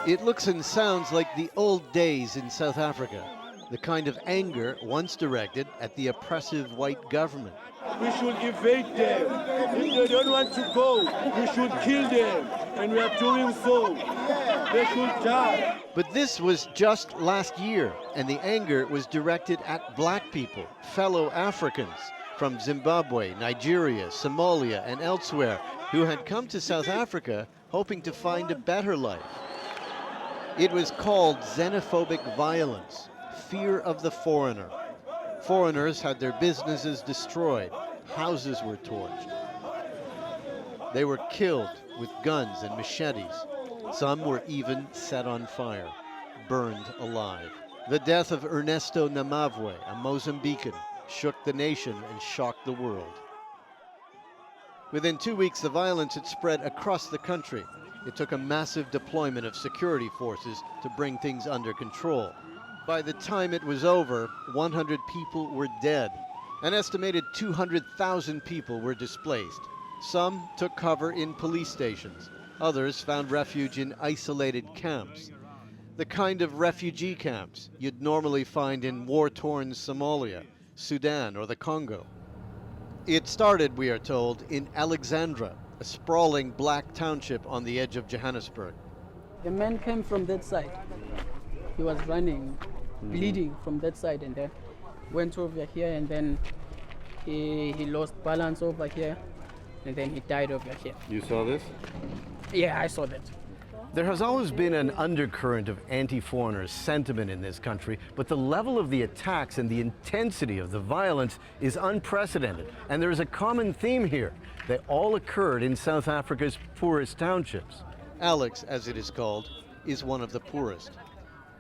It looks and sounds like the old days in South Africa, the kind of anger once directed at the oppressive white government. We should evade them. If they don't want to go, we should kill them. And we are doing so. They should die. But this was just last year, and the anger was directed at black people, fellow Africans from Zimbabwe, Nigeria, Somalia, and elsewhere, who had come to South Africa hoping to find a better life. It was called xenophobic violence, fear of the foreigner. Foreigners had their businesses destroyed, houses were torched. They were killed with guns and machetes. Some were even set on fire, burned alive. The death of Ernesto Namavwe, a Mozambican, shook the nation and shocked the world. Within 2 weeks, the violence had spread across the country. It took a massive deployment of security forces to bring things under control. By the time it was over, 100 people were dead. An estimated 200,000 people were displaced. Some took cover in police stations. Others found refuge in isolated camps. The kind of refugee camps you'd normally find in war-torn Somalia, Sudan, or the Congo. It started, we are told, in Alexandra, a sprawling black township on the edge of Johannesburg. The man came from that side. He was running, bleeding from that side, and then went over here, and then he lost balance over here, and then he died over here. You saw this? Yeah, I saw that. There has always been an undercurrent of anti-foreigner sentiment in this country, but the level of the attacks and the intensity of the violence is unprecedented. And there is a common theme here. They all occurred in South Africa's poorest townships. Alex, as it is called, is one of the poorest.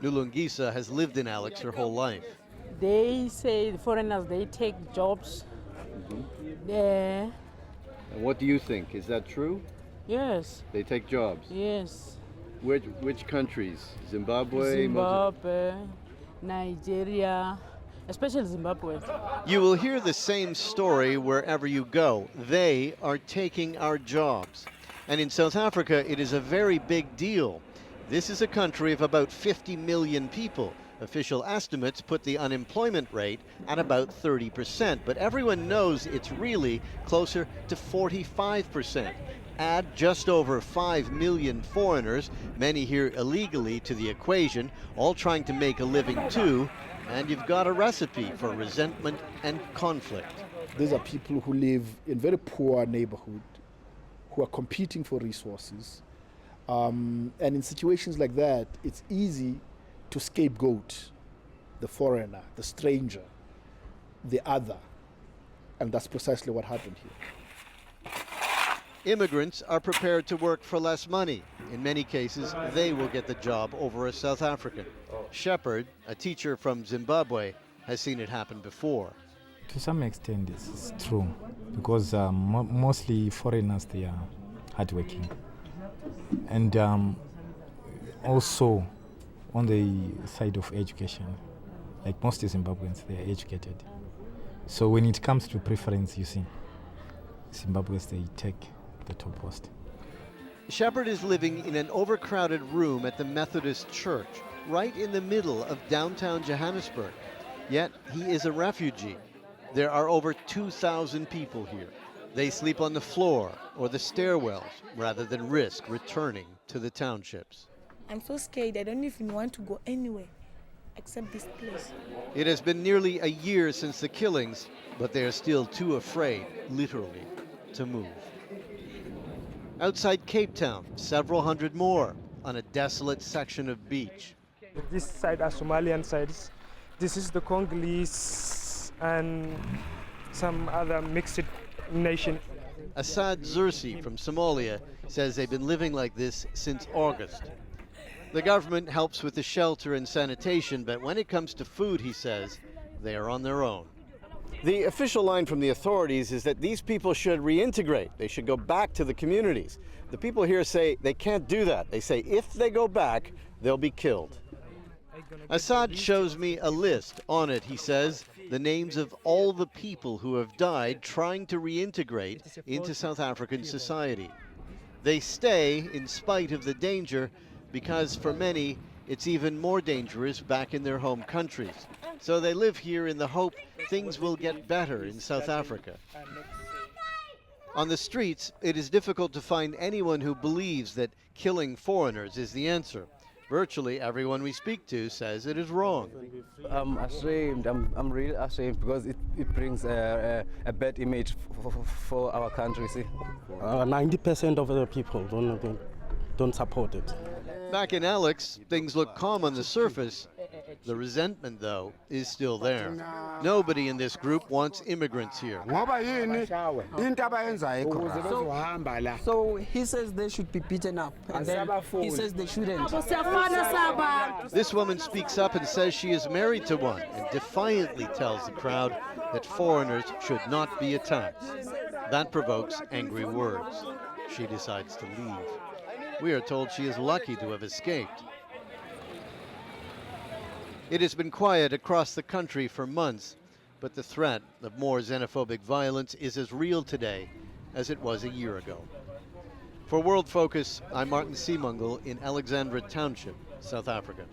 Nulungisa has lived in Alex her whole life. They say the foreigners, they take jobs. And what do you think? Is that true? Yes. They take jobs? Yes. Which countries? Zimbabwe? Zimbabwe, Nigeria, especially Zimbabwe. You will hear the same story wherever you go. They are taking our jobs. And in South Africa, it is a very big deal. This is a country of about 50 million people. Official estimates put the unemployment rate at about 30%, but everyone knows it's really closer to 45%. Add just over 5 million foreigners, many here illegally, to the equation, all trying to make a living too, and you've got a recipe for resentment and conflict. These are people who live in very poor neighborhood, who are competing for resources. And in situations like that, it's easy to scapegoat the foreigner, the stranger, the other. And that's precisely what happened here. Immigrants are prepared to work for less money. In many cases, they will get the job over a South African. Shepard, a teacher from Zimbabwe, has seen it happen before. To some extent, this is true, because mostly foreigners, they are hardworking. And also, on the side of education, like most Zimbabweans, they are educated. So when it comes to preference, you see, Zimbabweans, they take the top post. Shepard is living in an overcrowded room at the Methodist Church, right in the middle of downtown Johannesburg. Yet he is a refugee. There are over 2,000 people here. They sleep on the floor or the stairwells rather than risk returning to the townships. I'm so scared. I don't even want to go anywhere except this place. It has been nearly a year since the killings, but they are still too afraid, literally, to move. Outside Cape Town, several hundred more on a desolate section of beach. This side are Somalian sides. This is the Congolese and some other mixed nation. Assad Zersi from Somalia says they've been living like this since August. The government helps with the shelter and sanitation, but when it comes to food, he says, they are on their own. The official line from the authorities is that these people should reintegrate. They should go back to the communities. The people here say they can't do that. They say if they go back, they'll be killed. Assad shows me a list. On it, he says, the names of all the people who have died trying to reintegrate into South African society. They stay in spite of the danger, because for many, it's even more dangerous back in their home countries. So they live here in the hope things will get better in South Africa. On the streets, it is difficult to find anyone who believes that killing foreigners is the answer. Virtually everyone we speak to says it is wrong. I'm ashamed. I'm really ashamed because it brings a bad image for our country. 90% of the people don't support it. Back in Alex, things look calm on the surface. The resentment, though, is still there. Nobody in this group wants immigrants here. So he says they should be beaten up, and then he says they shouldn't. This woman speaks up and says she is married to one and defiantly tells the crowd that foreigners should not be attacked. That provokes angry words. She decides to leave. We are told she is lucky to have escaped. It has been quiet across the country for months, but the threat of more xenophobic violence is as real today as it was a year ago. For Worldfocus, I'm Martin Seemungal in Alexandra Township, South Africa.